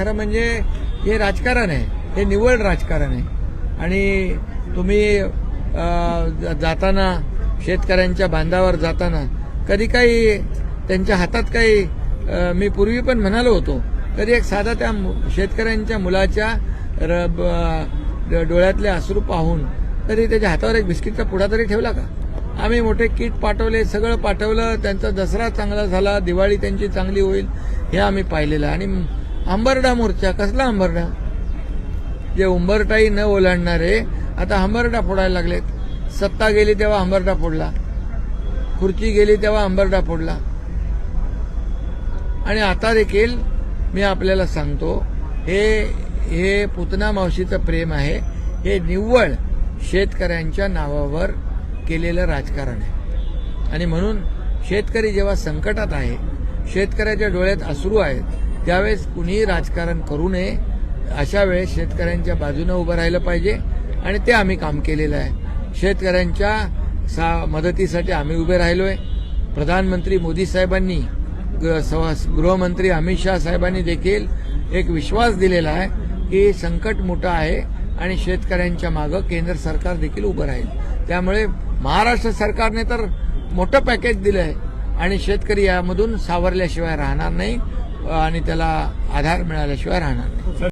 खरं म्हणजे हे राजकारण आहे, हे निव्वळ राजकारण आहे। आणि तुम्ही जाताना शेतकऱ्यांच्या बांधावर जाताना कधी काही त्यांच्या हातात काही मी पूर्वी पण म्हणालो होतो, कधी एक साधा त्या शेतकऱ्यांच्या मुलाच्या डोळ्यातले अश्रू पाहून कधी त्याच्या हातावर एक बिस्किटचा पुडा तरी ठेवला का? आम्ही मोठे किट पाठवले, सगळं पाठवलं, त्यांचा दसरा चांगला झाला, दिवाळी त्यांची चांगली होईल हे आम्ही पाहिलेलं। आणि अंबरडा मोर्चा, कसला अंबरडा? जे उंबरटाई न ओलांडणारे आता हंबरडा फोडायला लागलेत। सत्ता गेली तेव्हा हंबरडा फोडला, खुर्ची गेली तेव्हा हंबरडा फोडला। आणि आता देखील मी आपल्याला सांगतो, हे पुतना मावशीचं प्रेम आहे, हे निव्वळ शेतकऱ्यांच्या नावावर केलेलं राजकारण आहे। आणि म्हणून शेतकरी जेव्हा संकटात आहे, शेतकऱ्याच्या डोळ्यात अश्रू आहेत, त्यावेळेस कुणीही राजकारण करू नये। अशा वेळेस शेतकऱ्यांच्या बाजूने उभं राहिलं पाहिजे आणि ते आम्ही काम केलेलं आहे। शेतकऱ्यांच्या मदतीसाठी आम्ही उभे राहिलोय। प्रधानमंत्री मोदी साहेबांनी, गृहमंत्री अमित शाह साहेबांनी देखील एक विश्वास दिलेला आहे की संकट मोठं आहे आणि शेतकऱ्यांच्या मागे केंद्र सरकार देखील उभं राहील। त्यामुळे महाराष्ट्र सरकारने तर मोठं पॅकेज दिलंय आणि शेतकरी यामधून सावरल्याशिवाय राहणार नाही आणि त्याला आधार मिळाल्याशिवाय राहणार नाही।